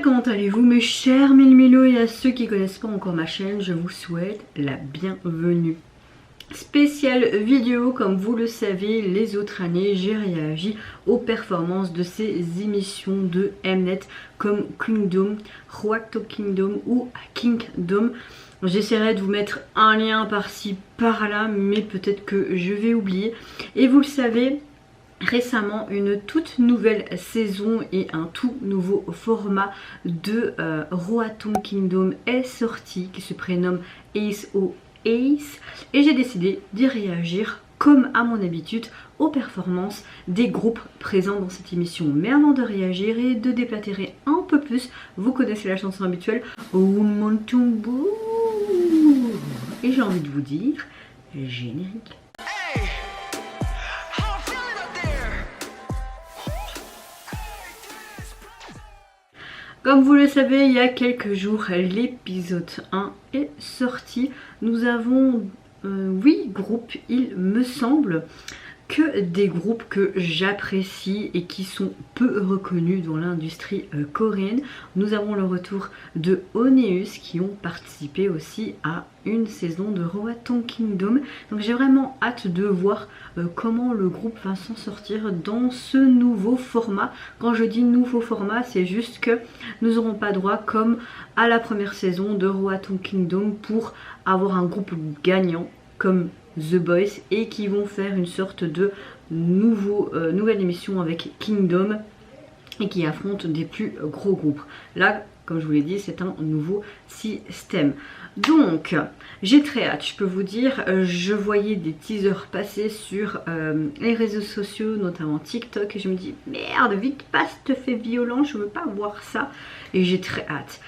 Comment allez-vous mes chers Mélo, et à ceux qui ne connaissent pas encore ma chaîne, je vous souhaite la bienvenue. Spéciale vidéo, comme vous le savez, les autres années, j'ai réagi aux performances de ces émissions de Mnet comme Kingdom, Road to Kingdom ou Kingdom. J'essaierai de vous mettre un lien par-ci, par-là, mais peut-être que je vais oublier. Et vous le savez, récemment, une toute nouvelle saison et un tout nouveau format de Road to Kingdom est sorti, qui se prénomme Ace of Ace, et j'ai décidé d'y réagir comme à mon habitude aux performances des groupes présents dans cette émission. Mais avant de réagir et de déplatérer un peu plus, vous connaissez la chanson habituelle Wumontumbu, et j'ai envie de vous dire générique. Comme vous le savez, il y a quelques jours, l'épisode 1 est sorti. Nous avons 8 groupes, il me semble, que des groupes que j'apprécie et qui sont peu reconnus dans l'industrie coréenne. Nous avons le retour de Oneus qui ont participé aussi à une saison de Road to Kingdom. Donc j'ai vraiment hâte de voir comment le groupe va s'en sortir dans ce nouveau format. Quand je dis nouveau format, c'est juste que nous n'aurons pas droit comme à la première saison de Road to Kingdom pour avoir un groupe gagnant comme The Boys et qui vont faire une sorte de nouvelle émission avec Kingdom et qui affrontent des plus gros groupes. Là, comme je vous l'ai dit, c'est un nouveau système. Donc, j'ai très hâte, je peux vous dire, je voyais des teasers passer sur les réseaux sociaux, notamment TikTok, et je me dis, merde, vite passe, te fait violent, je veux pas voir ça, et j'ai très hâte.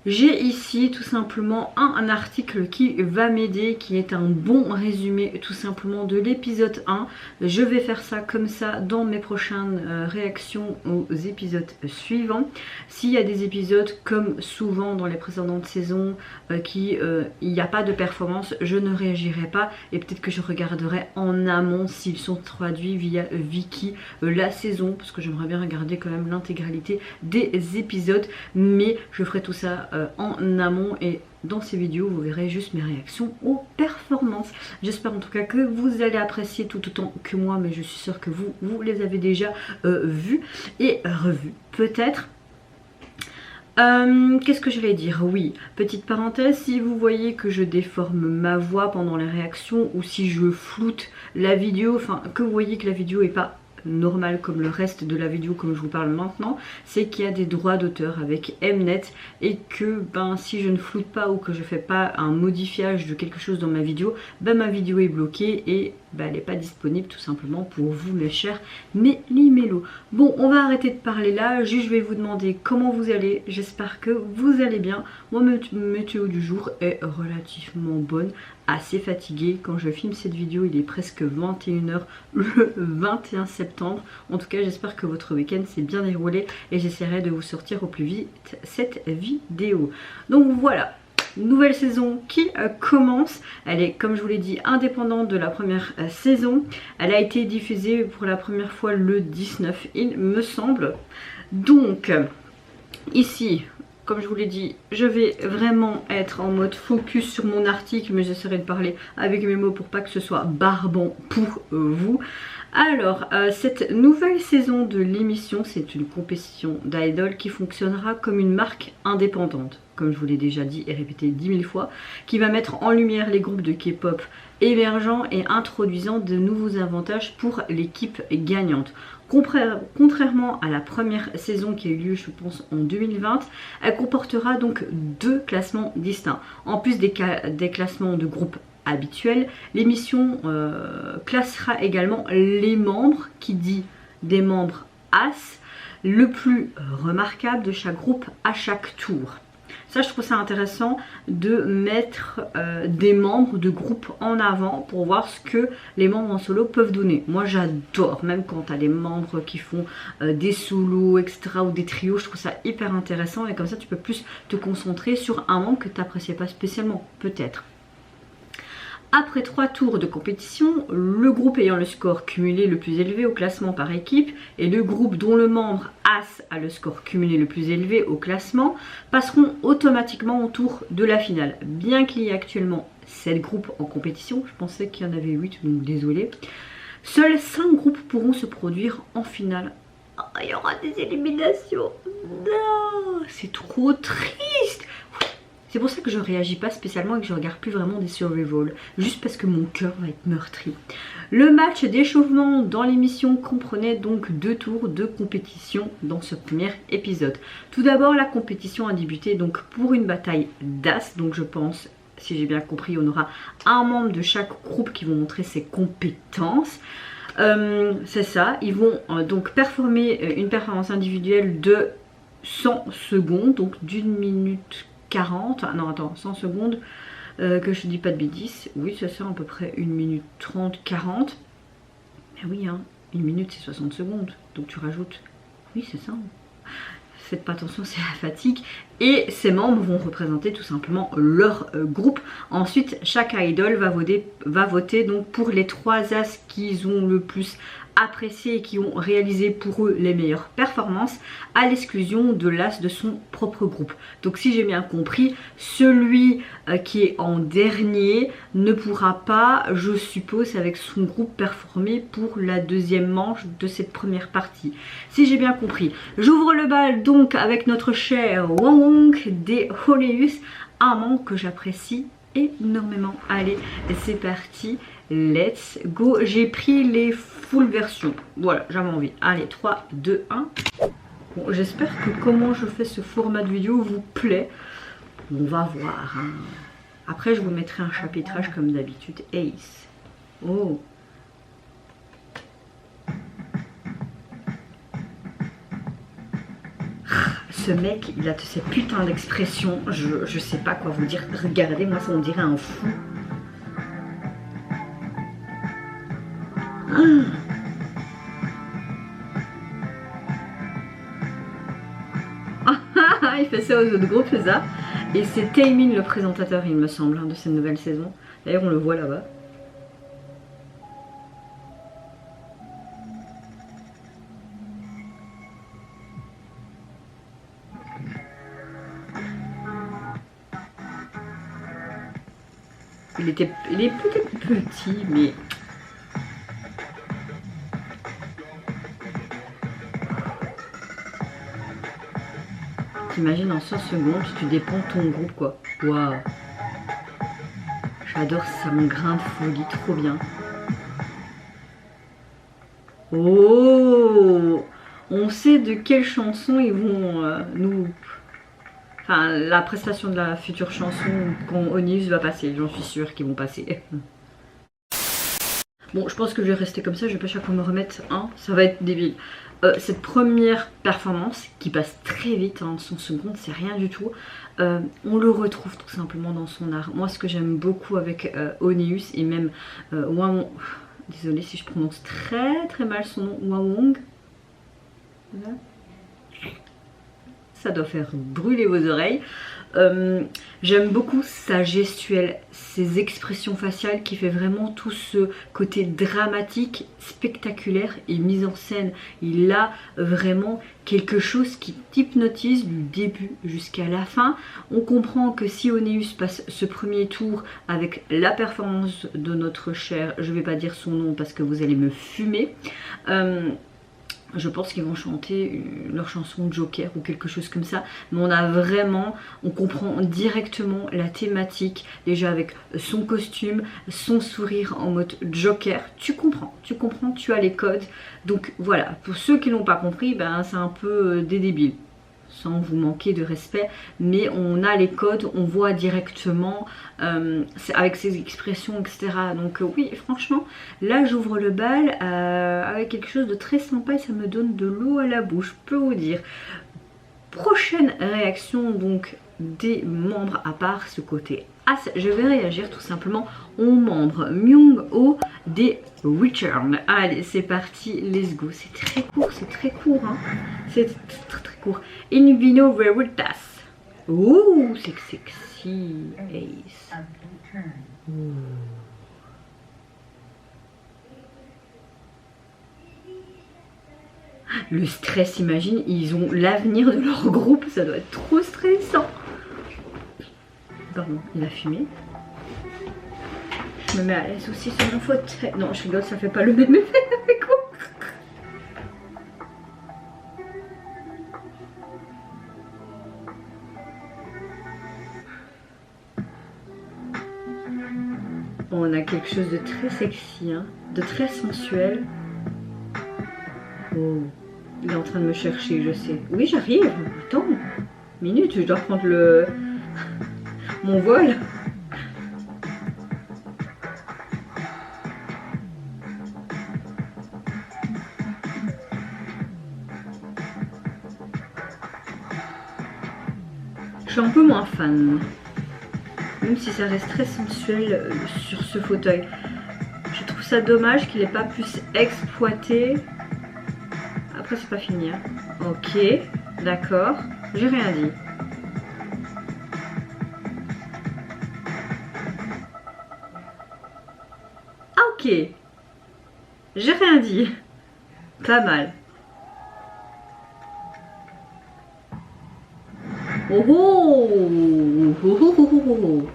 J'ai ici tout simplement un article qui va m'aider, qui est un bon résumé tout simplement de l'épisode 1. Je vais faire ça comme ça dans mes prochaines réactions aux épisodes suivants. S'il y a des épisodes comme souvent dans les précédentes saisons il n'y a pas de performance, je ne réagirai pas et peut-être que je regarderai en amont s'ils sont traduits via Viki la saison, parce que j'aimerais bien regarder quand même l'intégralité des épisodes, mais je ferai tout ça en amont et dans ces vidéos vous verrez juste mes réactions aux performances. J'espère en tout cas que vous allez apprécier tout autant que moi, mais je suis sûre que vous les avez déjà vus et revus peut-être. Qu'est-ce que je vais dire? Oui, petite parenthèse, si vous voyez que je déforme ma voix pendant les réactions ou si je floute la vidéo, enfin que vous voyez que la vidéo est pas normal comme le reste de la vidéo comme je vous parle maintenant, c'est qu'il y a des droits d'auteur avec Mnet et que si je ne floute pas ou que je fais pas un modifiage de quelque chose dans ma vidéo, ma vidéo est bloquée et elle n'est pas disponible tout simplement pour vous mes chers Mélo. Bon, on va arrêter de parler là, juste je vais vous demander comment vous allez, j'espère que vous allez bien. Moi, ma météo du jour est relativement bonne, assez fatiguée. Quand je filme cette vidéo, il est presque 21 h le 21 septembre. En tout cas, j'espère que votre week-end s'est bien déroulé et j'essaierai de vous sortir au plus vite cette vidéo. Donc voilà. Nouvelle saison qui commence. Elle est, comme je vous l'ai dit, indépendante de la première saison. Elle a été diffusée pour la première fois le 19, il me semble. Donc, ici, comme je vous l'ai dit, je vais vraiment être en mode focus sur mon article, mais j'essaierai de parler avec mes mots pour pas que ce soit barbant pour vous. Alors, cette nouvelle saison de l'émission, c'est une compétition d'idol qui fonctionnera comme une marque indépendante, comme je vous l'ai déjà dit et répété 10 000 fois, qui va mettre en lumière les groupes de K-pop émergents et introduisant de nouveaux avantages pour l'équipe gagnante. Contrairement à la première saison qui a eu lieu, je pense, en 2020, elle comportera donc 2 classements distincts. En plus des classements de groupes habituels, l'émission classera également les membres, qui dit des membres As, le plus remarquable de chaque groupe à chaque tour. Ça, je trouve ça intéressant de mettre des membres de groupe en avant pour voir ce que les membres en solo peuvent donner. Moi, j'adore, même quand tu as des membres qui font des solos, etc. ou des trios, je trouve ça hyper intéressant et comme ça, tu peux plus te concentrer sur un membre que tu n'appréciais pas spécialement, peut-être. Après 3 tours de compétition, le groupe ayant le score cumulé le plus élevé au classement par équipe et le groupe dont le membre As a le score cumulé le plus élevé au classement passeront automatiquement au tour de la finale. Bien qu'il y ait actuellement 7 groupes en compétition, je pensais qu'il y en avait 8, donc désolé. Seuls 5 groupes pourront se produire en finale. Oh, il y aura des éliminations. Non, c'est trop triste. C'est pour ça que je réagis pas spécialement et que je regarde plus vraiment des survival, juste parce que mon cœur va être meurtri. Le match d'échauffement dans l'émission comprenait donc 2 tours de compétition dans ce premier épisode. Tout d'abord, la compétition a débuté donc pour une bataille d'as, donc je pense, si j'ai bien compris, on aura un membre de chaque groupe qui vont montrer ses compétences. C'est ça, ils vont donc performer une performance individuelle de 100 secondes, donc d'1 minute 40, non attends, 100 secondes, que je dis pas de bêtises, oui c'est ça, à peu près 1 minute 30, 40, mais oui, hein, 1 minute c'est 60 secondes, donc tu rajoutes, oui c'est ça, faites pas attention, c'est la fatigue, et ces membres vont représenter tout simplement leur groupe. Ensuite, chaque idol va voter donc pour les 3 as qu'ils ont le plus apprécié et qui ont réalisé pour eux les meilleures performances, à l'exclusion de l'as de son propre groupe. Donc si j'ai bien compris, celui qui est en dernier ne pourra pas, je suppose, avec son groupe performer pour la deuxième manche de cette première partie. Si j'ai bien compris, j'ouvre le bal donc avec notre cher Wang des Holeus, un membre que j'apprécie énormément. Allez, c'est parti. Let's go. J'ai pris les full versions. Voilà, j'avais envie. Allez, 3, 2, 1. Bon, j'espère que comment je fais ce format de vidéo vous plaît. On va voir. Hein. Après, je vous mettrai un chapitrage comme d'habitude. Ace. Oh. Ce mec, il a ces putains d'expressions. Je sais pas quoi vous dire. Regardez, moi, ça on dirait un fou. Il fait ça aux autres groupes, c'est ça. Et c'est Taemin le présentateur, il me semble, hein, de cette nouvelle saison. D'ailleurs, on le voit là-bas. Il est peut-être petit, mais... T'imagines en 100 secondes, tu dépends ton groupe quoi. Waouh. J'adore ça, mon grain de folie, trop bien. Oh, on sait de quelle chanson ils vont nous... Enfin, la prestation de la future chanson quand Onius va passer, j'en suis sûre qu'ils vont passer. Bon, je pense que je vais rester comme ça, je vais pas chaque fois me remettre, hein, ça va être débile. Cette première performance qui passe très vite, hein, 100 secondes, c'est rien du tout. On le retrouve tout simplement dans son art. Moi, ce que j'aime beaucoup avec Onius et même Wang... Désolée si je prononce très mal son nom, Wang. Voilà. Ça doit faire brûler vos oreilles. J'aime beaucoup sa gestuelle, ses expressions faciales qui fait vraiment tout ce côté dramatique, spectaculaire et mise en scène. Il a vraiment quelque chose qui t'hypnotise du début jusqu'à la fin. On comprend que si Onius passe ce premier tour avec la performance de notre cher, je vais pas dire son nom parce que vous allez me fumer, je pense qu'ils vont chanter leur chanson Joker ou quelque chose comme ça. Mais on comprend directement la thématique. Déjà avec son costume, son sourire en mode Joker. Tu comprends, tu as les codes. Donc voilà, pour ceux qui l'ont pas compris, ben, c'est un peu des débiles. Sans vous manquer de respect, mais on a les codes, on voit directement avec ses expressions, etc. Donc oui, franchement, là j'ouvre le bal avec quelque chose de très sympa et ça me donne de l'eau à la bouche, je peux vous dire. Prochaine réaction donc des membres à part ce côté As, je vais réagir tout simplement aux membres Myung-ho des Return. Allez, c'est parti, let's go. C'est très court, hein. C'est très court. Invino Veritas. Ouh, c'est sexy. Ace. Ouh. Le stress, imagine, ils ont l'avenir de leur groupe, ça doit être trop stressant. Pardon, il a fumé. Je me mets à l'aise aussi sur mon fauteuil. Non, je rigole, ça fait pas le même effet avec moi. On a quelque chose de très sexy, hein, de très sensuel. Oh, il est en train de me chercher, je sais. Oui, j'arrive. Attends, minute, je dois reprendre mon vol. Je suis un peu moins fan. Même si ça reste très sensuel sur ce fauteuil. Je trouve ça dommage qu'il n'ait pas plus exploité. Après c'est pas fini. Hein. Ok, d'accord. J'ai rien dit. Ah ok. J'ai rien dit. Pas mal. Oh oh, oh, oh, oh, oh, oh.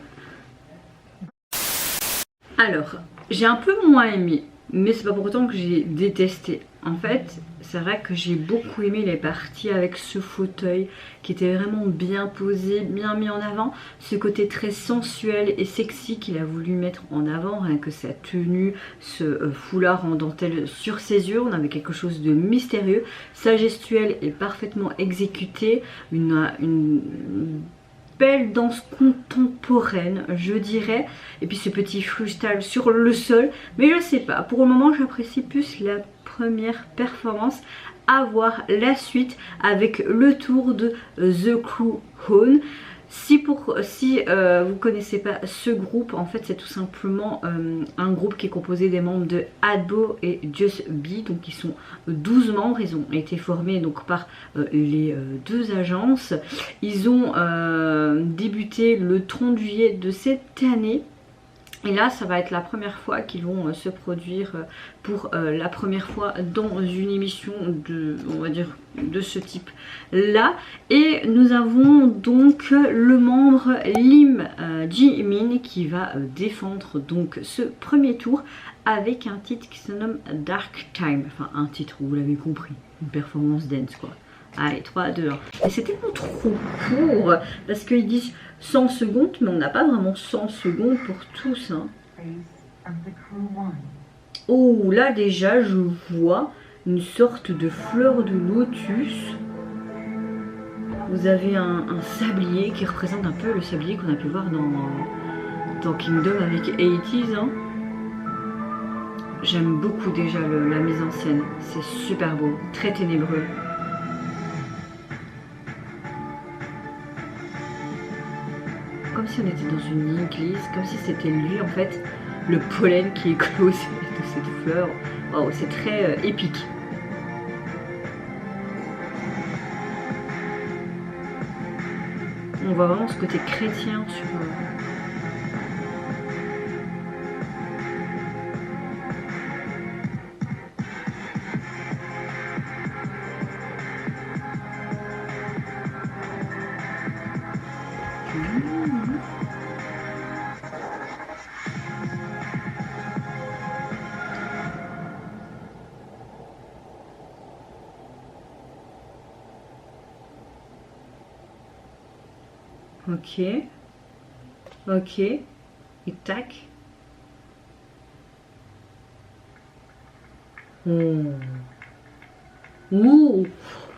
Alors, j'ai un peu moins aimé, mais c'est pas pour autant que j'ai détesté. En fait, c'est vrai que j'ai beaucoup aimé les parties avec ce fauteuil qui était vraiment bien posé, bien mis en avant. Ce côté très sensuel et sexy qu'il a voulu mettre en avant, rien que sa tenue, ce foulard en dentelle sur ses yeux. On avait quelque chose de mystérieux. Sa gestuelle est parfaitement exécutée. Une belle danse contemporaine, je dirais. Et puis ce petit freestyle sur le sol. Mais je sais pas, pour le moment j'apprécie plus la première performance. À voir la suite avec le tour de The Crew Hone. Si vous connaissez pas ce groupe, en fait c'est tout simplement un groupe qui est composé des membres de Adbo et Just Be. Donc ils sont 12 membres, ils ont été formés donc par les deux agences. Ils ont débuté le 30 juillet de cette année. Et là, ça va être la première fois qu'ils vont se produire pour la première fois dans une émission de, on va dire, de ce type-là. Et nous avons donc le membre Lim Ji-min qui va défendre donc ce premier tour avec un titre qui se nomme Dark Time. Enfin, un titre, vous l'avez compris, une performance dance quoi. Allez, 3, 2, 1. Et c'est tellement trop court parce qu'ils disent 100 secondes, mais on n'a pas vraiment 100 secondes pour tous. Hein. Oh, là déjà, je vois une sorte de fleur de lotus. Vous avez un sablier qui représente un peu le sablier qu'on a pu voir dans Kingdom avec 80s. Hein. J'aime beaucoup déjà la mise en scène. C'est super beau, très ténébreux. Comme si on était dans une église, comme si c'était lui en fait, le pollen qui éclose de cette fleur. Wow, c'est très épique. On voit vraiment ce côté chrétien sur... Ok, ok, et tac. Oh. Ouh.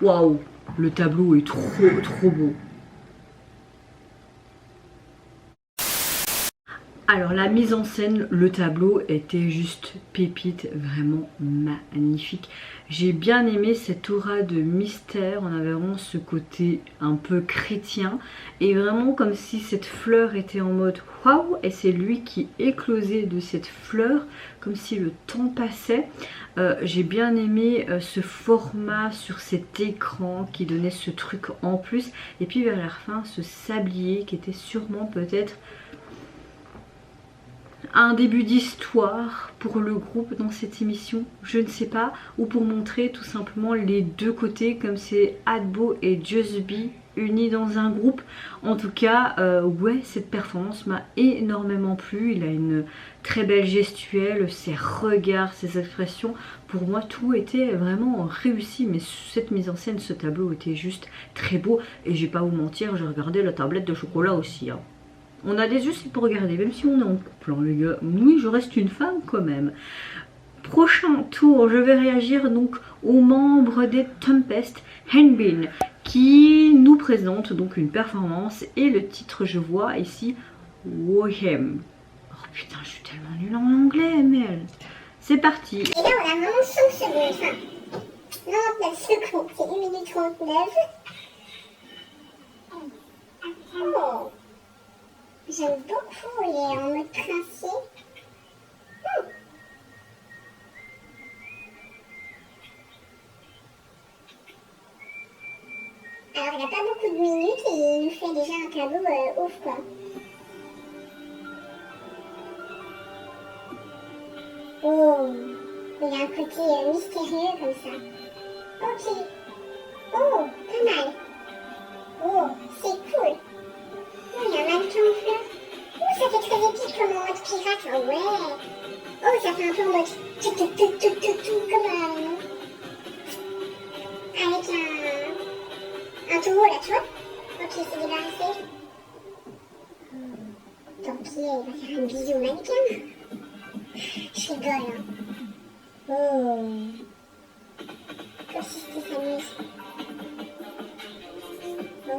Waouh, le tableau est trop beau. Alors la mise en scène, le tableau était juste pépite, vraiment magnifique. J'ai bien aimé cette aura de mystère, on avait vraiment ce côté un peu chrétien. Et vraiment comme si cette fleur était en mode waouh, et c'est lui qui éclosait de cette fleur, comme si le temps passait. J'ai bien aimé ce format sur cet écran qui donnait ce truc en plus. Et puis vers la fin, ce sablier qui était sûrement peut-être un début d'histoire pour le groupe dans cette émission, je ne sais pas, ou pour montrer tout simplement les deux côtés comme c'est Adbo et Just Be unis dans un groupe. En tout cas, ouais, cette performance m'a énormément plu. Il a une très belle gestuelle, ses regards, ses expressions. Pour moi, tout était vraiment réussi. Mais cette mise en scène, ce tableau était juste très beau. Et je vais pas vous mentir, j'ai regardé la tablette de chocolat aussi. Hein. On a des yeux, c'est pour regarder, même si on est en couple, hein, les gars. Oui, je reste une femme quand même. Prochain tour, je vais réagir donc aux membres des Tempest, Hanbin, qui nous présente donc une performance. Et le titre, je vois ici, Wohem. Oh putain, je suis tellement nulle en anglais, Mel. C'est parti. Et là, on a vraiment 5 secondes. Enfin, 99 secondes, c'est 1 minute 39. Oh, j'aime beaucoup, il est en mode princier. Alors, il n'a pas beaucoup de minutes et il nous fait déjà un tableau ouf, quoi. Oh, il a un côté mystérieux comme ça. Ok. Oh, pas mal. Oh, c'est cool. Oh, il y a un mannequin en fleurs. Oh, ça fait très épique comme en mode pirate. Oh, ouais. Oh, ça fait un peu en mode tout, comme avec un taureau là, tu vois. Ok, il s'est débarrassé. Tant pis, il va faire un bisou au mannequin. Je rigole, hein. Oh. Comme si c'était sa muse. Oh.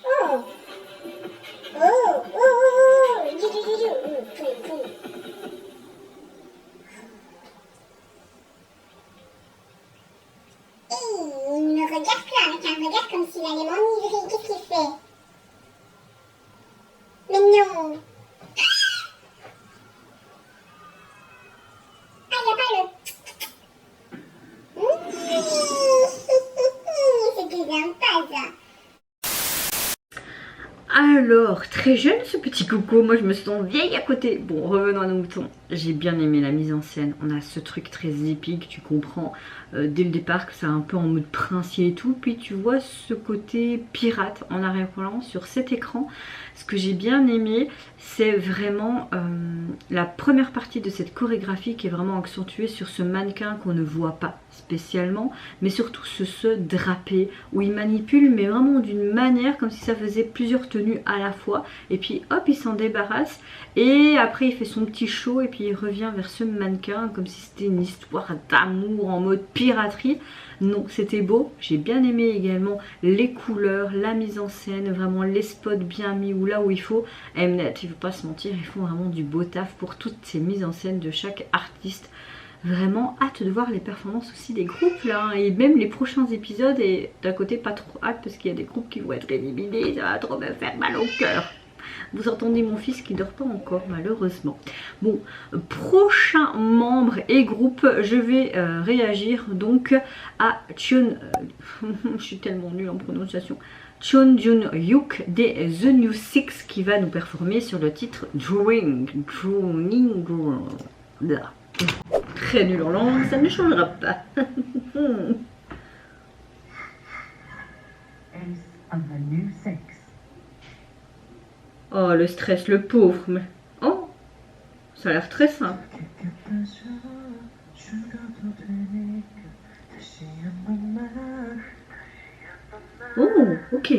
Oh. Oh. Oh. Oh. Du. Il me regarde là avec un regard comme s'il allait m'enivrer. Qu'est-ce qu'il fait? Mais non. Ah, il n'y a pas le... C'était sympa, ça. Alors, très jeune ce petit coco, moi je me sens vieille à côté. Bon, revenons à nos moutons. J'ai bien aimé la mise en scène. On a ce truc très épique, tu comprends dès le départ que c'est un peu en mode princier et tout. Puis tu vois ce côté pirate en arrière-plan sur cet écran. Ce que j'ai bien aimé, c'est vraiment la première partie de cette chorégraphie qui est vraiment accentuée sur ce mannequin qu'on ne voit pas spécialement, mais surtout ce drapé où il manipule, mais vraiment d'une manière comme si ça faisait plusieurs tenues à la fois. Et puis hop, il s'en débarrasse et après il fait son petit show et puis il revient vers ce mannequin comme si c'était une histoire d'amour en mode piraterie. Non, c'était beau, j'ai bien aimé également les couleurs, la mise en scène, vraiment les spots bien mis ou là où il faut. Mnet, il ne faut pas se mentir, ils font vraiment du beau taf pour toutes ces mises en scène de chaque artiste. Vraiment hâte de voir les performances aussi des groupes là, et même les prochains épisodes. Et d'un côté pas trop hâte parce qu'il y a des groupes qui vont être éliminés, ça va trop me faire mal au cœur. Vous entendez mon fils qui dort pas encore malheureusement. Bon, prochain membre et groupe, je vais réagir donc à Cheon. Je suis tellement nulle en prononciation. Cheon Jun-hyuk des The New Six qui va nous performer sur le titre Drawing. Très nul en langue, ça ne changera pas. Oh, le stress, le pauvre. Mais... oh, ça a l'air très simple. Oh, ok.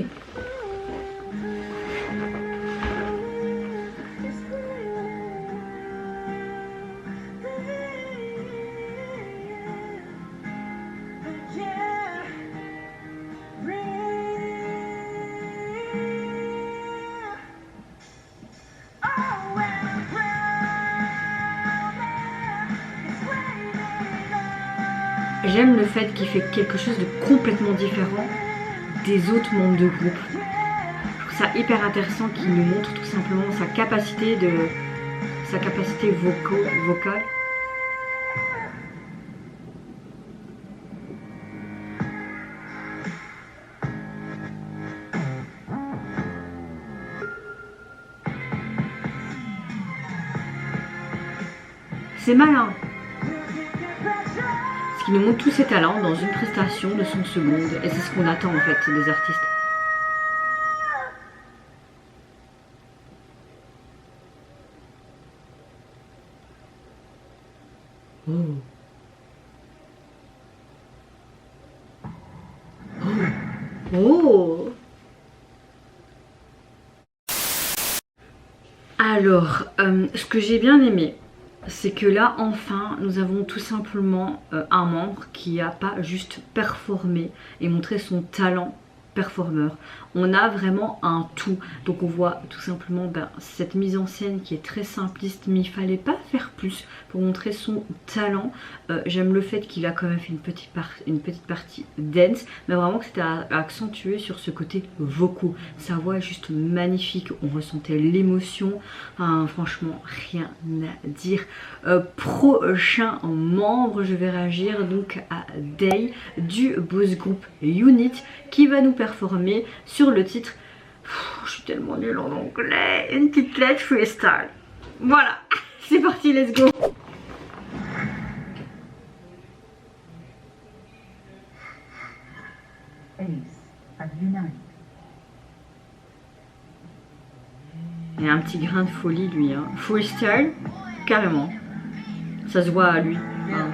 J'aime le fait qu'il fait quelque chose de complètement différent des autres membres de groupe. Je trouve ça hyper intéressant qu'il nous montre tout simplement sa capacité vocale. C'est malin. Parce qu'il nous montre tous ses talents dans une prestation de son seconde. Et c'est ce qu'on attend en fait des artistes. Oh. Oh. Alors, ce que j'ai bien aimé, c'est que là, enfin, nous avons tout simplement un membre qui a pas juste performé et montré son talent performeur. On a vraiment un tout. Donc on voit tout simplement cette mise en scène qui est très simpliste, mais il fallait pas faire plus pour montrer son talent. J'aime le fait qu'il a quand même fait une petite partie dance, mais vraiment que c'était accentué sur ce côté vocaux. Sa voix est juste magnifique, on ressentait l'émotion. Enfin, franchement, rien à dire. Prochain membre, je vais réagir donc à Day du boss group Unit qui va nous performer sur le titre. Je suis tellement nulle en anglais. Une petite lettre freestyle. Voilà, c'est parti, let's go. Il y a un petit grain de folie lui, hein. Freestyle, carrément. Ça se voit à lui. Hein.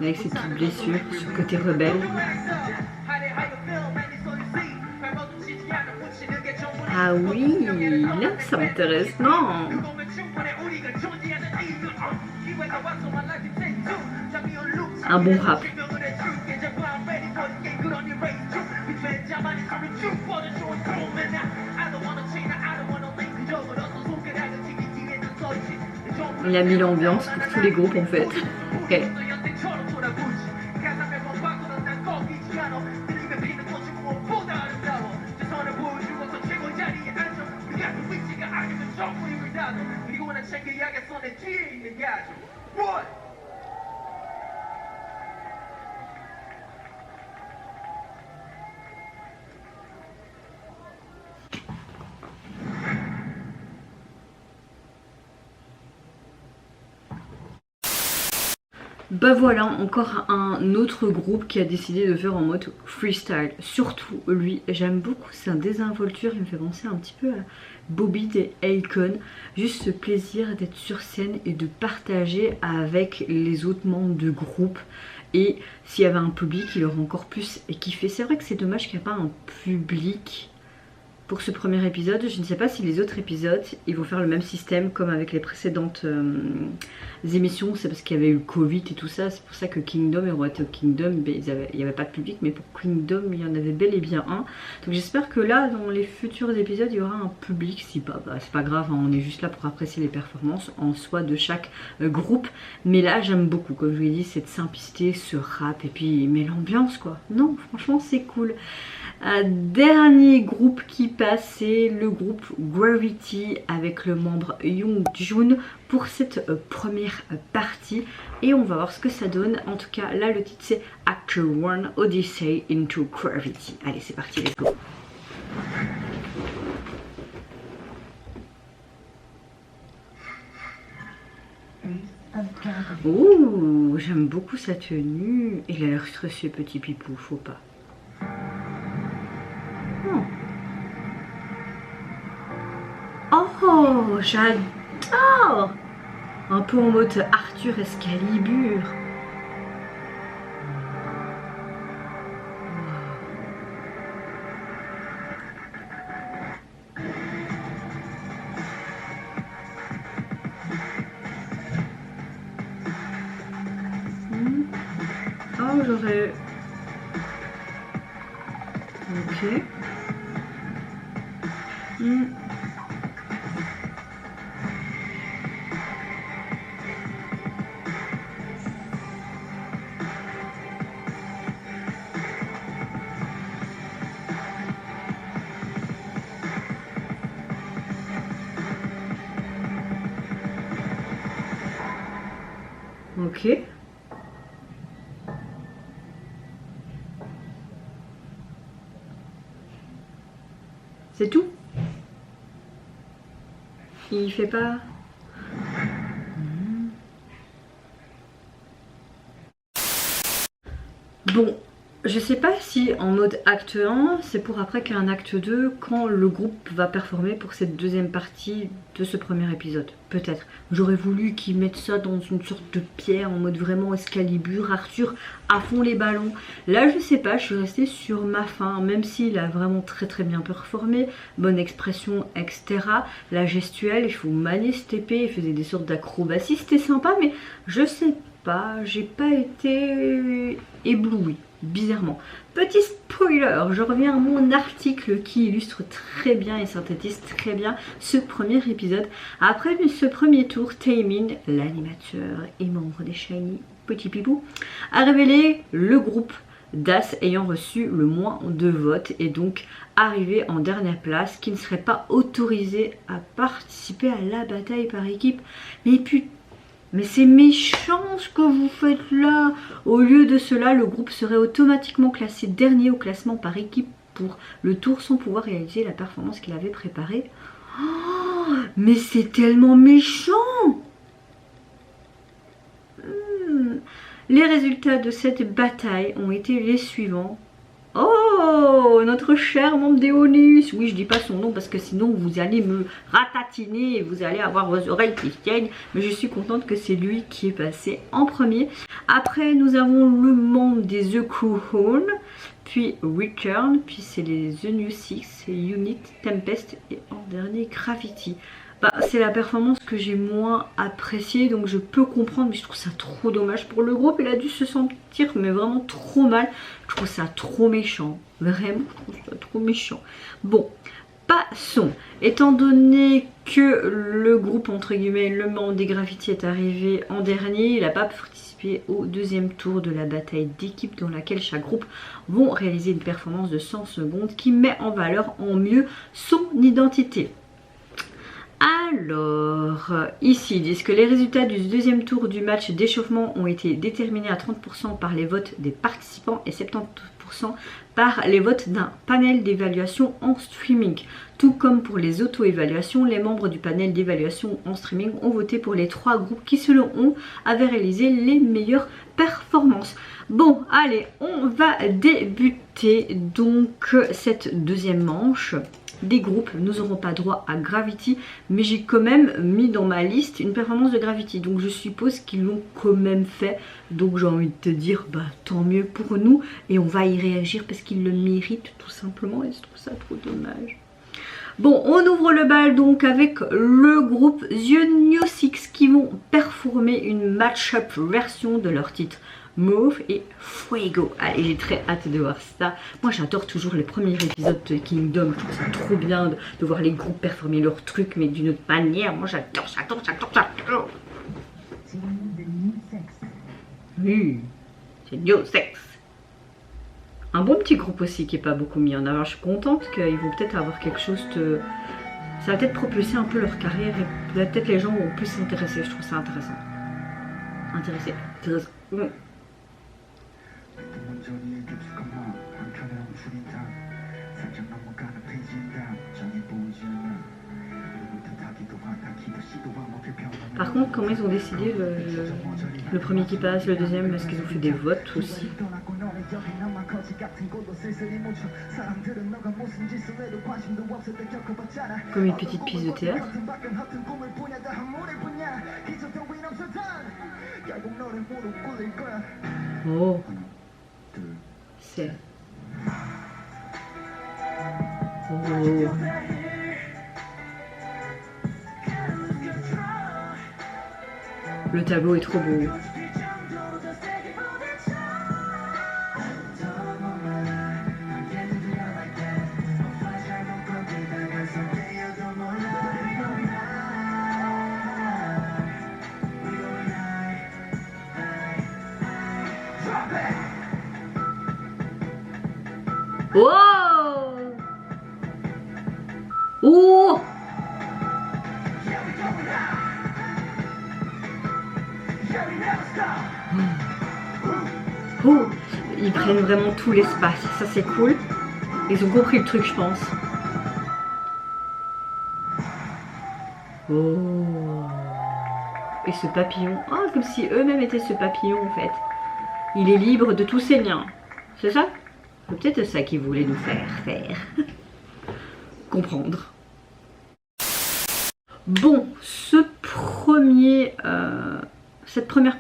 Avec ses petites blessures, ce côté rebelle. Ah oui, là ça m'intéresse, non. Un bon rap. Il a mis l'ambiance pour tous les groupes en fait. Okay. Bah voilà, encore un autre groupe qui a décidé de faire en mode freestyle. Surtout lui, j'aime beaucoup sa désinvolture, il me fait penser un petit peu à Bobby des Akon. Juste ce plaisir d'être sur scène et de partager avec les autres membres du groupe. Et s'il y avait un public, il aurait encore plus kiffé. C'est vrai que c'est dommage qu'il n'y ait pas un public pour ce premier épisode. Je ne sais pas si les autres épisodes ils vont faire le même système comme avec les précédentes émissions. C'est parce qu'il y avait eu le Covid et tout ça. C'est pour ça que Kingdom et Royauté Kingdom, il n'y avait pas de public, mais pour Kingdom il y en avait bel et bien un. Donc j'espère que là dans les futurs épisodes il y aura un public. Si pas, c'est pas grave, hein, on est juste là pour apprécier les performances en soi de chaque groupe. Mais là j'aime beaucoup, comme je vous l'ai dit, cette simplicité, ce rap et puis mais l'ambiance quoi. Non franchement c'est cool. Dernier groupe qui passe, c'est le groupe Gravity avec le membre Young Jun pour cette première partie et on va voir ce que ça donne. En tout cas là le titre c'est Act 1 Odyssey into Gravity. Allez c'est parti, let's go. Ouh, j'aime beaucoup sa tenue. Il a l'air stressé petit pipou, faut pas. Oh, j'adore! Un peu en mode Arthur Excalibur. Oh, j'aurais... Ok. Ok. C'est tout? Il fait pas... Bon, je sais pas si en mode acte 1, c'est pour après qu'il y a un acte 2 quand le groupe va performer pour cette deuxième partie de ce premier épisode. Peut-être. J'aurais voulu qu'ils mettent ça dans une sorte de pierre en mode vraiment Excalibur, Arthur à fond les ballons. Là je sais pas, je suis restée sur ma faim, même s'il a vraiment très bien performé, bonne expression, etc. La gestuelle, il faut manier cette épée, il faisait des sortes d'acrobaties, c'était sympa, mais je sais pas, j'ai pas été éblouie, bizarrement. Petit spoiler, je reviens à mon article qui illustre très bien et synthétise très bien ce premier épisode. Après ce premier tour, Taemin, l'animateur et membre des Shiny Petit Pipou, a révélé le groupe d'As ayant reçu le moins de votes et donc arrivé en dernière place, qui ne serait pas autorisé à participer à la bataille par équipe. Mais putain, mais c'est méchant ce que vous faites là. Au lieu de cela, le groupe serait automatiquement classé dernier au classement par équipe pour le tour sans pouvoir réaliser la performance qu'il avait préparée. Oh, mais c'est tellement méchant. Les résultats de cette bataille ont été les suivants. Oh, notre cher membre d'Eonus. Oui, je dis pas son nom parce que sinon vous allez me ratatiner et vous allez avoir vos oreilles qui tiennent. Mais je suis contente que c'est lui qui est passé en premier. Après, nous avons le membre des The Crown, puis Return, puis c'est les The New Six, Unit, Tempest et en dernier Gravity. Bah, c'est la performance que j'ai moins appréciée, donc je peux comprendre, mais je trouve ça trop dommage pour le groupe. Il a dû se sentir mais vraiment trop mal. Je trouve ça trop méchant, vraiment, je trouve ça trop méchant. Bon, passons. Étant donné que le groupe, entre guillemets, le membre des Gravity est arrivé en dernier, il n'a pas participé au deuxième tour de la bataille d'équipe dans laquelle chaque groupe vont réaliser une performance de 100 secondes qui met en valeur en mieux son identité. Alors, ici, ils disent que les résultats du deuxième tour du match d'échauffement ont été déterminés à 30% par les votes des participants et 70% par les votes d'un panel d'évaluation en streaming. Tout comme pour les auto-évaluations, les membres du panel d'évaluation en streaming ont voté pour les 3 groupes qui, selon eux, avaient réalisé les meilleures performances. Bon, allez, on va débuter donc cette deuxième manche. Des groupes, nous n'aurons pas droit à Gravity, mais j'ai quand même mis dans ma liste une performance de Gravity, donc je suppose qu'ils l'ont quand même fait, donc j'ai envie de te dire, bah tant mieux pour nous, et on va y réagir parce qu'ils le méritent tout simplement, et je trouve ça trop dommage. Bon, on ouvre le bal donc avec le groupe The New Six qui vont performer une match-up version de leur titre Move et Fuego. Allez, j'ai très hâte de voir ça. Moi j'adore toujours les premiers épisodes de Kingdom. Je trouve ça trop bien de voir les groupes performer leurs trucs, mais d'une autre manière. Moi j'adore. Oui, c'est New Six. Un bon petit groupe aussi qui est pas beaucoup mis en avant. Je suis contente qu'ils vont peut-être avoir quelque chose de... Ça va peut-être propulser un peu leur carrière et peut-être les gens vont plus s'intéresser. Je trouve ça intéressant. Intéressant. Par contre, comment ils ont décidé le premier qui passe, le deuxième, est-ce qu'ils ont fait des votes aussi? Comme une petite pièce de théâtre. Oh, c'est... Oh. Le tableau est trop beau. Oh! Oh! Oh, ils prennent vraiment tout l'espace, ça c'est cool. Ils ont compris le truc, je pense. Oh. Et ce papillon, oh, comme si eux-mêmes étaient ce papillon en fait. Il est libre de tous ses liens. C'est ça? C'est peut-être ça qu'ils voulaient nous faire. Comprendre. Bon, cette première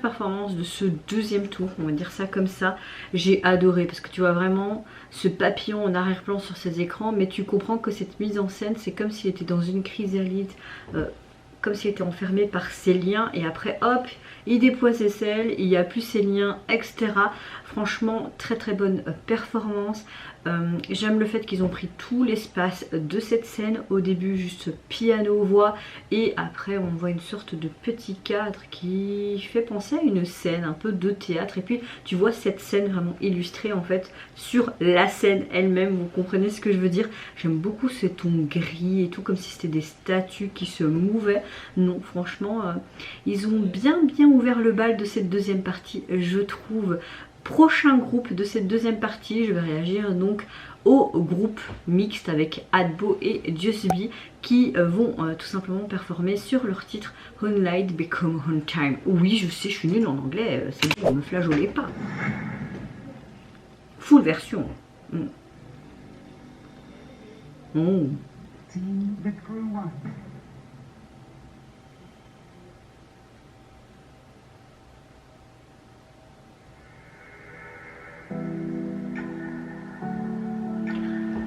performance de ce deuxième tour, on va dire ça comme ça, j'ai adoré parce que tu vois vraiment ce papillon en arrière-plan sur ces écrans, mais tu comprends que cette mise en scène, c'est comme s'il était dans une chrysalide, comme s'il était enfermé par ses liens et après hop, il déploie ses selles, il n'y a plus ses liens, etc. Franchement, très très bonne performance. J'aime le fait qu'ils ont pris tout l'espace de cette scène. Au début, juste piano-voix et après on voit une sorte de petit cadre qui fait penser à une scène un peu de théâtre. Et puis tu vois cette scène vraiment illustrée en fait sur la scène elle-même. Vous comprenez ce que je veux dire? J'aime beaucoup ce ton gris et tout, comme si c'était des statues qui se mouvaient. Non, franchement, ils ont bien ouvert le bal de cette deuxième partie, je trouve. Prochain groupe de cette deuxième partie, je vais réagir donc au groupe mixte avec Adbo et Jusby qui vont tout simplement performer sur leur titre Moonlight Become On Time. Oui, je sais, je suis nulle en anglais, c'est bon, ne me flageolez pas. Full version. Oh.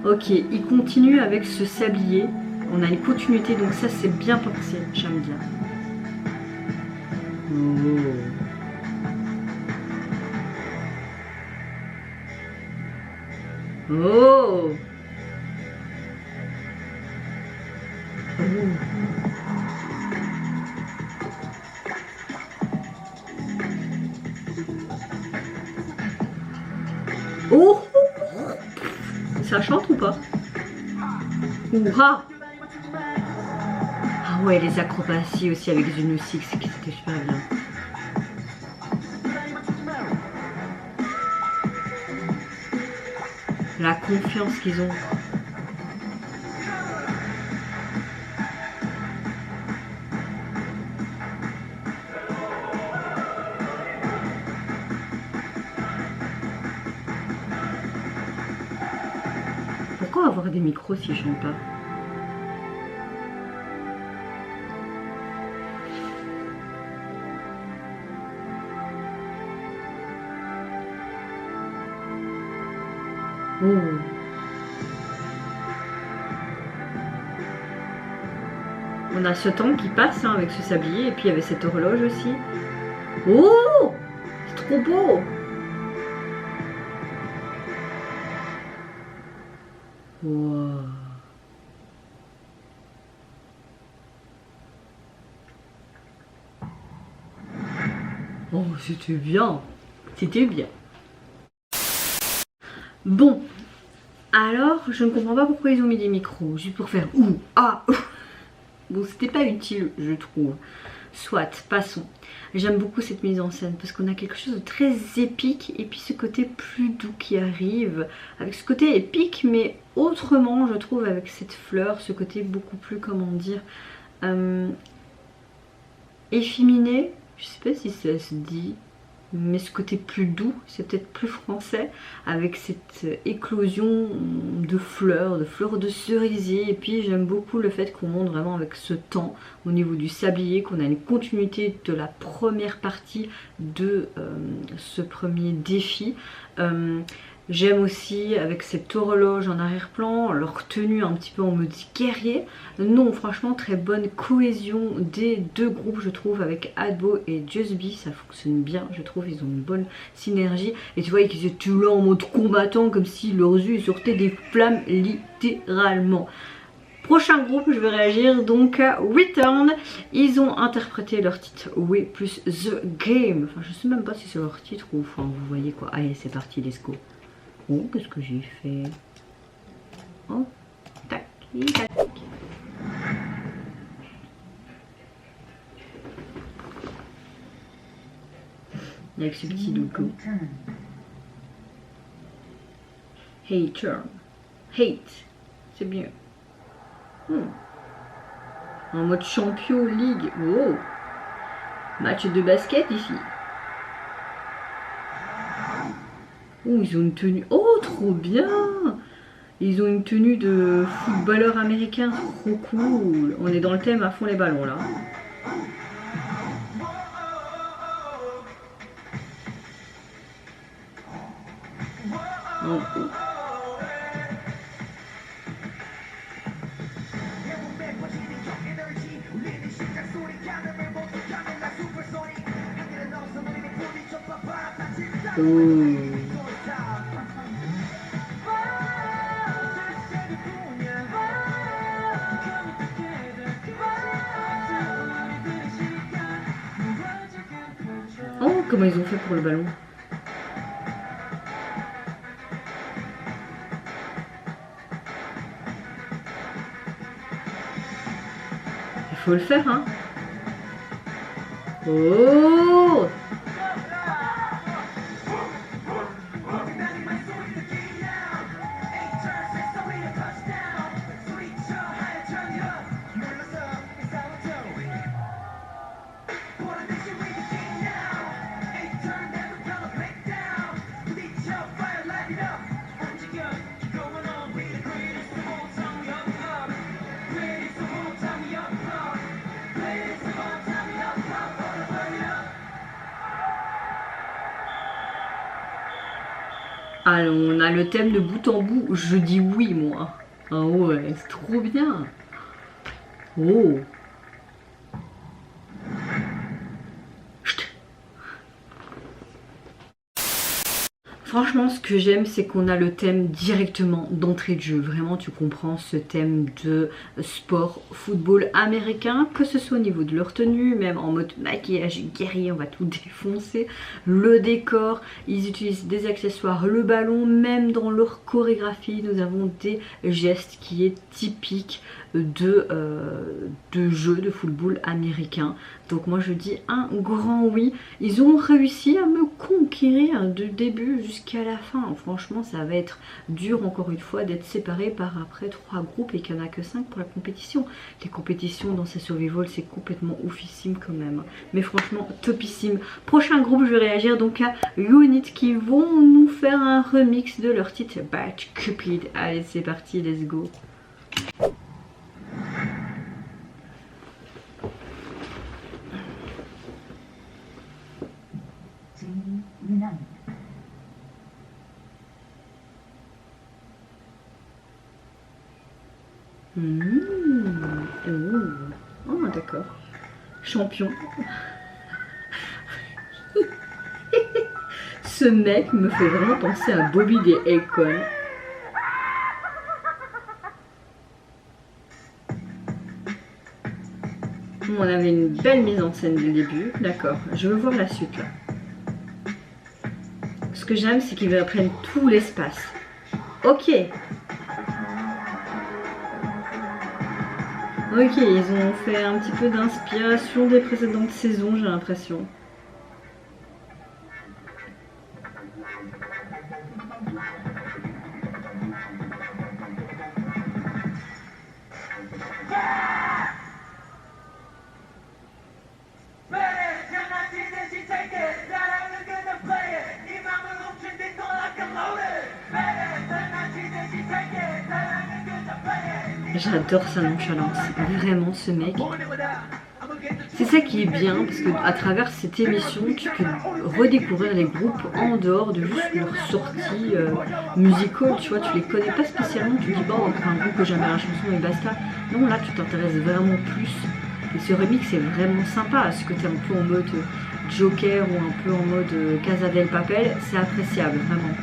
Ok, il continue avec ce sablier. On a une continuité, donc ça c'est bien pensé, j'aime bien. Oh. Oh. Ça chante ou pas? Ouah. Ah ouais, les acrobaties aussi avec Zuno Six, c'était super bien. La confiance qu'ils ont. Pourquoi avoir des micros s'ils chantent pas? Oh. On a ce temps qui passe hein, avec ce sablier et puis il y avait cette horloge aussi. Oh, c'est trop beau. Wow. Oh, c'était bien. C'était bien. Bon, alors je ne comprends pas pourquoi ils ont mis des micros, juste pour faire ouh, ah, ouh. Bon, c'était pas utile, je trouve. Soit, passons. J'aime beaucoup cette mise en scène parce qu'on a quelque chose de très épique et puis ce côté plus doux qui arrive, avec ce côté épique mais autrement, je trouve, avec cette fleur, ce côté beaucoup plus, comment dire, efféminé, je sais pas si ça se dit, mais ce côté plus doux, c'est peut-être plus français, avec cette éclosion de fleurs de cerisier. Et puis j'aime beaucoup le fait qu'on monte vraiment avec ce temps au niveau du sablier, qu'on a une continuité de la première partie de ce premier défi. J'aime aussi avec cette horloge en arrière-plan, leur tenue un petit peu en mode guerrier. Non, franchement, très bonne cohésion des deux groupes, je trouve, avec Adbo et Jusby. Ça fonctionne bien, je trouve, ils ont une bonne synergie. Et tu vois, ils étaient là en mode combattant, comme si leurs yeux sortaient des flammes, littéralement. Prochain groupe, je vais réagir donc à Return. Ils ont interprété leur titre We plus The Game. Enfin, je sais même pas si c'est leur titre ou enfin, vous voyez quoi. Allez, c'est parti, let's go. Oh, qu'est-ce que j'ai fait? Oh, tac, tac. avec ce petit logo. Hey turn. Hate. C'est bien. En mode champion league. Oh. Match de basket ici. Oh, ils ont une tenue. Oh, trop bien. Ils ont une tenue de footballeur américain. Trop cool. On est dans le thème à fond les ballons là. Oh. Oh, comment ils ont fait pour le ballon? Il faut le faire, hein? Oh! Alors, on a le thème de bout en bout. Je dis oui, moi. Ah ouais, c'est trop bien. Oh. Chut. Franchement, ce que j'aime, c'est qu'on a le thème directement d'entrée de jeu. Vraiment, tu comprends ce thème de sport, football américain, que ce soit au niveau de leur tenue, même en mode maquillage guerrier, on va tout défoncer. Le décor, ils utilisent des accessoires, le ballon, même dans leur chorégraphie, nous avons des gestes qui est typique de jeu de football américain. Donc moi je dis un grand oui. Ils ont réussi à me conquérir du début jusqu'à la fin. Franchement ça va être dur encore une fois d'être séparé par après 3 groupes et qu'il n'y en a que 5 pour la compétition. Les compétitions dans ces survival c'est complètement oufissime quand même. Mais franchement topissime. Prochain groupe je vais réagir donc à Unit qui vont nous faire un remix de leur titre Bad Cupid. Allez c'est parti, let's go. Oh, d'accord. Champion. Ce mec me fait vraiment penser à Bobby des Akon. On avait une belle mise en scène dès le début. D'accord, je veux voir la suite là. Ce que j'aime, c'est qu'ils reprennent tout l'espace. Ok. Ok, ils ont fait un petit peu d'inspiration des précédentes saisons, j'ai l'impression. J'adore sa nonchalance, vraiment ce mec. C'est ça qui est bien, parce que à travers cette émission, tu peux redécouvrir les groupes en dehors de juste leur sortie musicale, tu vois, tu les connais pas spécialement, tu dis bon, un groupe que j'aime bien la chanson et basta. Non, là tu t'intéresses vraiment plus. Et ce remix est vraiment sympa, ce côté un peu en mode Joker ou un peu en mode Casa del Papel, c'est appréciable, vraiment.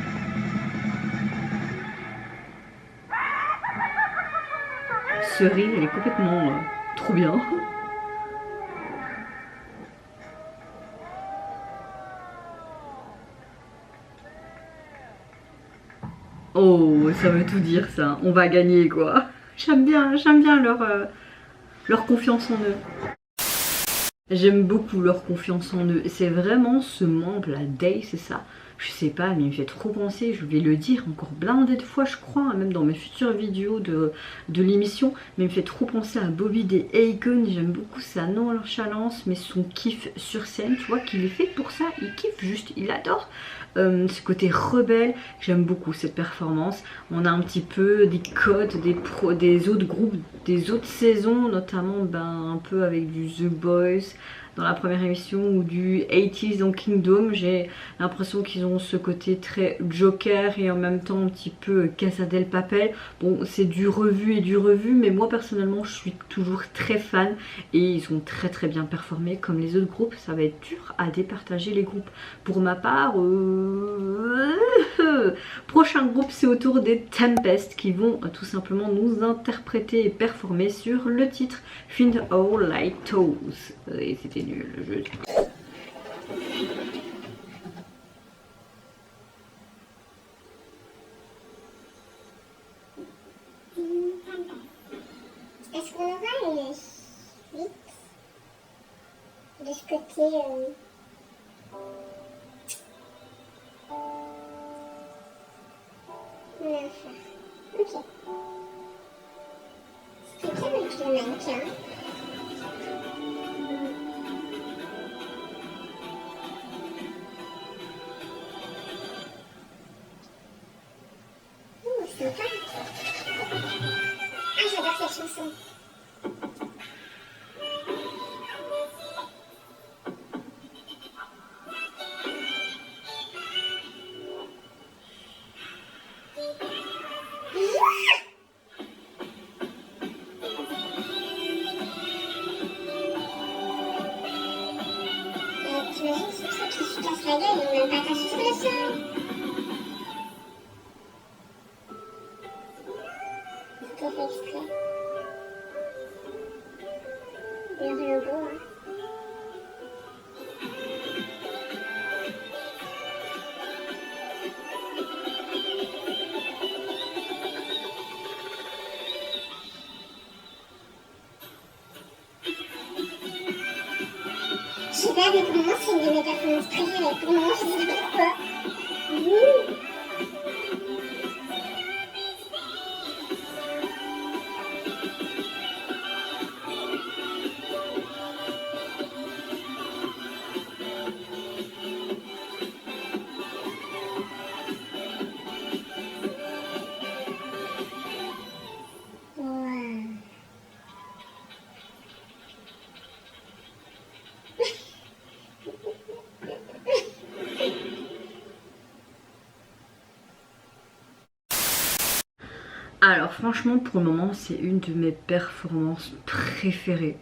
Ce rire, il est complètement trop bien. Oh, ça veut tout dire ça. On va gagner quoi. J'aime bien leur confiance en eux. J'aime beaucoup leur confiance en eux. C'est vraiment ce membre, la Day, c'est ça. Je sais pas, mais il me fait trop penser, je vais le dire encore blindé de fois je crois, hein, même dans mes futures vidéos de l'émission, mais il me fait trop penser à Bobby des Akon. J'aime beaucoup sa nonchalance, mais son kiff sur scène, tu vois, qu'il est fait pour ça, il kiffe juste, il adore. Ce côté rebelle, j'aime beaucoup cette performance. On a un petit peu des codes des autres groupes, des autres saisons, notamment un peu avec du The Boys dans la première émission ou du 80s dans Kingdom. J'ai l'impression qu'ils ont ce côté très Joker et en même temps un petit peu Casa del Papel. Bon, c'est du revu et du revu, mais moi personnellement je suis toujours très fan et ils ont très très bien performé comme les autres groupes. Ça va être dur à départager les groupes. Pour ma part, prochain groupe c'est autour des Tempest qui vont tout simplement nous interpréter et performer sur le titre Find All Light Toes. Et c'était nul le jeu. Est-ce qu'on aura une suite de ce côté enfin, ok. C'est bien avec le mannequin. Oh, sympa. Ah, j'adore cette chanson. T'imagines ce truc qui se casse la gueule et on n'a pas caché sur le sol. Tout fait exprès. Leur logo, hein. Je sais pas, mais pour moi, c'est une de mes performances préférées. Pour moi, je sais pas pourquoi. Ouh. Ouais. Alors franchement pour le moment c'est une de mes performances préférées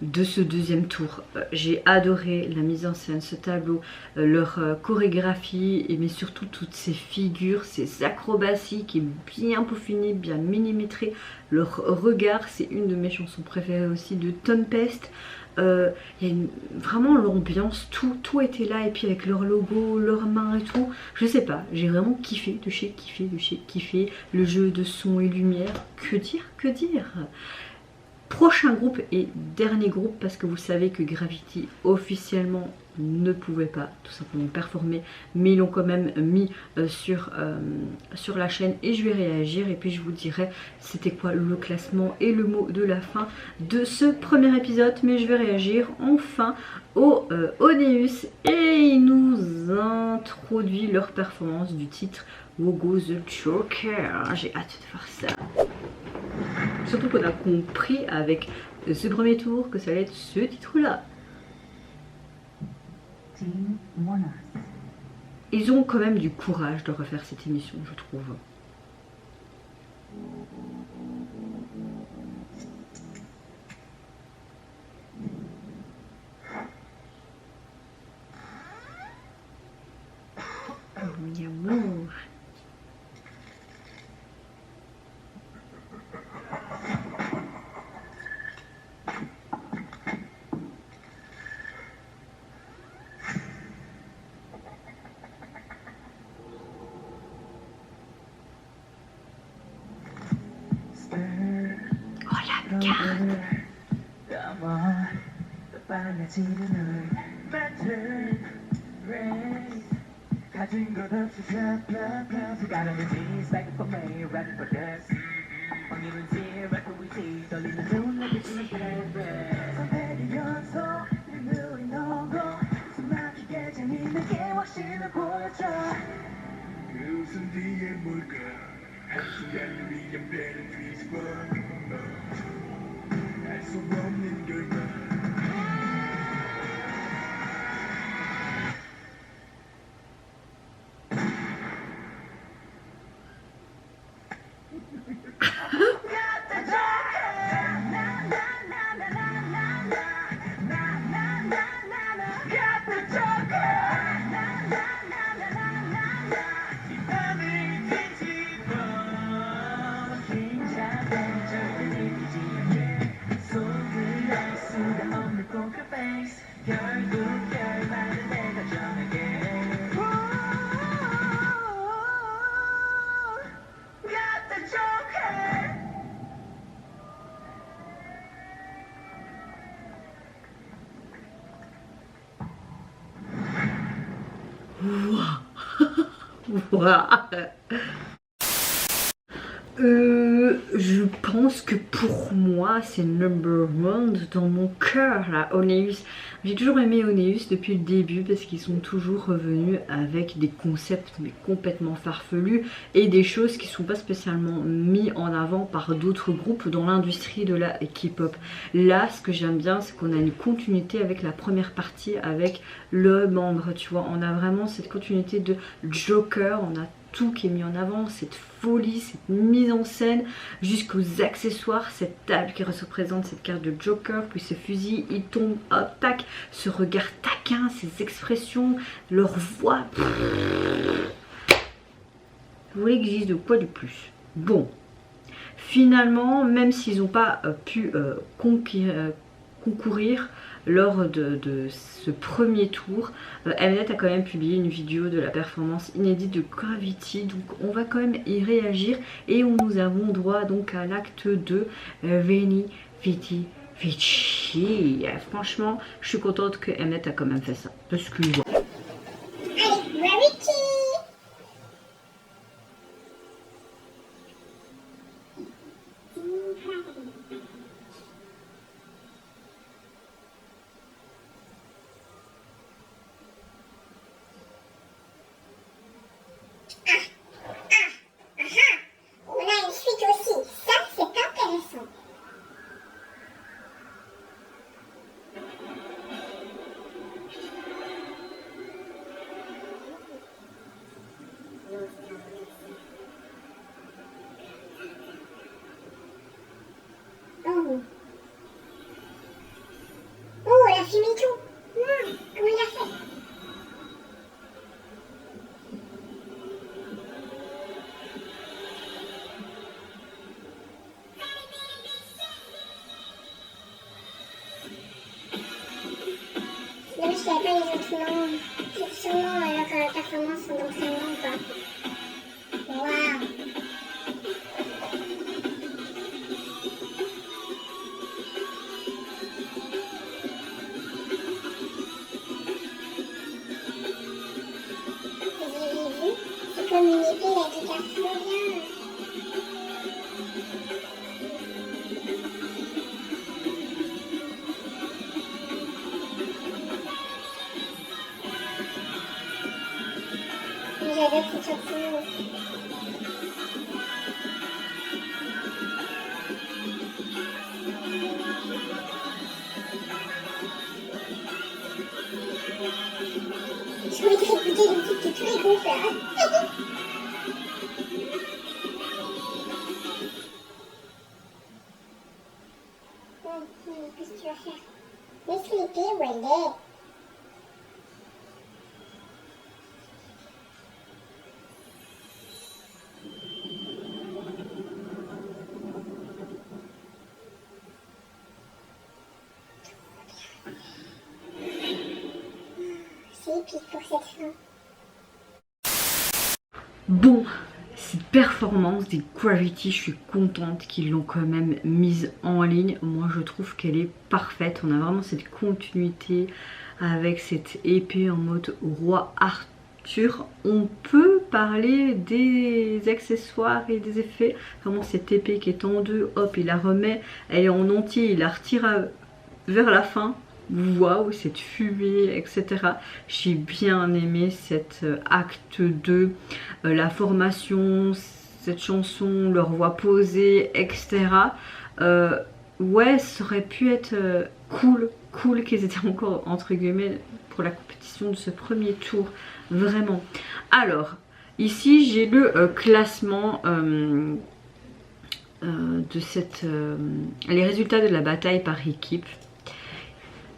de ce deuxième tour. J'ai adoré la mise en scène, ce tableau, leur chorégraphie, mais surtout toutes ces figures, ces acrobaties qui est bien peaufinées, bien millimétrées. Leur regard, c'est une de mes chansons préférées aussi de Tempest. Il y a vraiment l'ambiance, tout était là, et puis avec leur logo, leurs mains et tout, je sais pas, j'ai vraiment kiffé, de chez kiffé, le jeu de son et lumière, que dire. Prochain groupe et dernier groupe, parce que vous savez que Gravity officiellement ne pouvait pas tout simplement performer, mais ils l'ont quand même mis sur la chaîne et je vais réagir et puis je vous dirai c'était quoi le classement et le mot de la fin de ce premier épisode. Mais je vais réagir enfin au Oneus et il nous introduit leur performance du titre Wogo the Joker. J'ai hâte de voir ça. Surtout qu'on a compris avec ce premier tour que ça allait être ce titre-là. Ils ont quand même du courage de refaire cette émission, je trouve. Oh, mon amour. Oh la carte. 빨라지는 pattern race 가진 것 없이 blah blah blah 불가능한지 stack for me ready for this 확률은 zero accuracy 떨리는 눈에 비치는 pattern 선택의 연속 눈물이 너고 숨막히게 재밌는 게 확신을 보여줘 그 웃음 뒤에 뭘까 한순간 위험되는 뒤집어 알 수 없는 결과 Ouah. Ouah. Je pense que pour moi c'est number one dans mon cœur là, Oneus. J'ai toujours aimé Oneus depuis le début parce qu'ils sont toujours revenus avec des concepts mais complètement farfelus et des choses qui sont pas spécialement mis en avant par d'autres groupes dans l'industrie de la K-pop. Là ce que j'aime bien c'est qu'on a une continuité avec la première partie avec le membre, tu vois, on a vraiment cette continuité de Joker, on a tout qui est mis en avant, cette folie, cette mise en scène, jusqu'aux accessoires, cette table qui représente cette carte de Joker, puis ce fusil, il tombe, hop, tac, ce regard taquin, ces expressions, leur voix. Vous voulez que je dise de quoi de plus? Bon, finalement, même s'ils n'ont pas pu concourir lors de ce premier tour, Mnet a quand même publié une vidéo de la performance inédite de Gravity, donc on va quand même y réagir et nous avons droit donc à l'acte 2, Veni Vidi Vici. Franchement je suis contente que Mnet a quand même fait ça parce que voilà. Allez, Gravity. On a une suite aussi, ça c'est intéressant. Oh, oh, elle a filmé tout. Comment il a fait? Même je savais pas les autres noms. C'est sûrement leur performance d'entraînement quoi. Waouh. Vous avez vu? C'est comme une épée là qui casse trop bien. J'adore cette chanson. Je voudrais écouter le titre de tous les groupes là. Qu'est-ce que tu vas faire? Laisse l'épée où elle est. C'est épique pour cette fin. Bon, c'est performance des Gravity, je suis contente qu'ils l'ont quand même mise en ligne. Moi je trouve qu'elle est parfaite, on a vraiment cette continuité avec cette épée en mode roi Arthur. On peut parler des accessoires et des effets, vraiment cette épée qui est en deux, hop il la remet, elle est en entier, il la retire vers la fin. Waouh, cette fumée, etc. J'ai bien aimé cet acte 2, la formation, cette chanson, leur voix posée, etc. Ouais, ça aurait pu être cool qu'ils étaient encore entre guillemets pour la compétition de ce premier tour, vraiment. Alors, ici j'ai le classement de cette... les résultats de la bataille par équipe.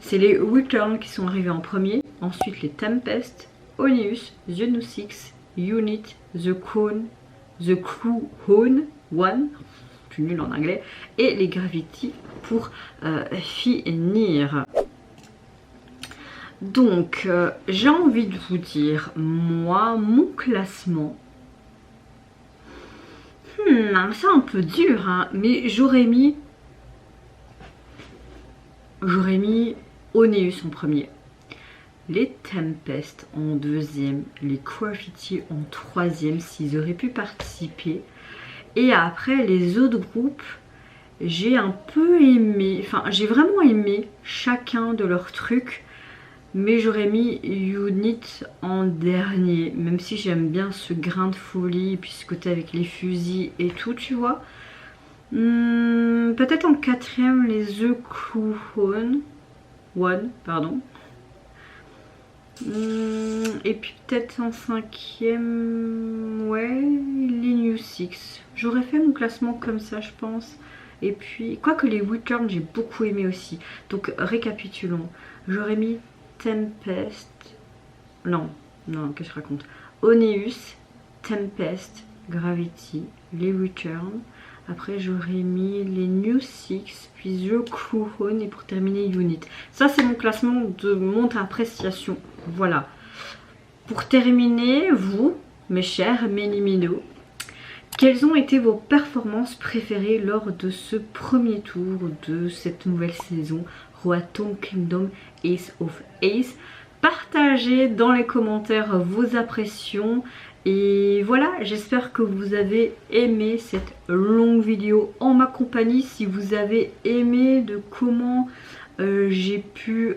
C'est les Return qui sont arrivés en premier, ensuite les Tempest, Oneus, The New Six, Unit, The Crew Hone, One, je suis nulle en anglais, et les Gravity pour finir. Donc, j'ai envie de vous dire, moi, mon classement, c'est un peu dur, hein, mais j'aurais mis Oneus en premier, les Tempest en deuxième, les Gravity en troisième s'ils auraient pu participer. Et après les autres groupes, j'ai un peu aimé, enfin j'ai vraiment aimé chacun de leurs trucs, mais j'aurais mis Unit en dernier, même si j'aime bien ce grain de folie et puis ce côté avec les fusils et tout, tu vois. Peut-être en quatrième les The Crew One, pardon. Et puis peut-être en cinquième, ouais, les New Six. J'aurais fait mon classement comme ça, je pense. Et puis, quoique les Return, j'ai beaucoup aimé aussi. Donc, récapitulons. J'aurais mis Tempest. Non, qu'est-ce que je raconte? Oneus, Tempest, Gravity, les Return. Après j'aurais mis les New Six, puis The Crew Hone et pour terminer Unit. Ça c'est mon classement de mon appréciation. Voilà. Pour terminer, vous, mes chers Méniminos, quelles ont été vos performances préférées lors de ce premier tour de cette nouvelle saison Roaton Kingdom Ace of Ace? Partagez dans les commentaires vos impressions. Et voilà, j'espère que vous avez aimé cette longue vidéo en ma compagnie. Si vous avez aimé de comment j'ai pu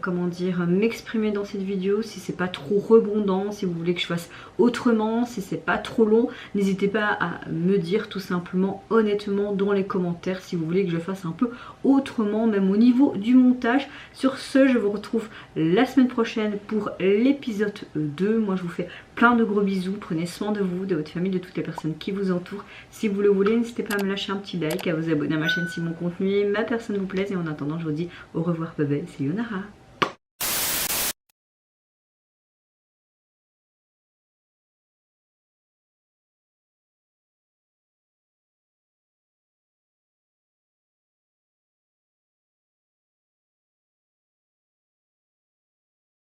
comment dire, m'exprimer dans cette vidéo, si c'est pas trop redondant, si vous voulez que je fasse autrement, si c'est pas trop long, n'hésitez pas à me dire tout simplement honnêtement dans les commentaires si vous voulez que je fasse un peu autrement, même au niveau du montage. Sur ce, je vous retrouve la semaine prochaine pour l'épisode 2. Moi je vous fais plein de gros bisous, prenez soin de vous, de votre famille, de toutes les personnes qui vous entourent. Si vous le voulez, n'hésitez pas à me lâcher un petit like, à vous abonner à ma chaîne si mon contenu et ma personne vous plaise. Et en attendant, je vous dis au revoir, bye bye, c'est Yonara.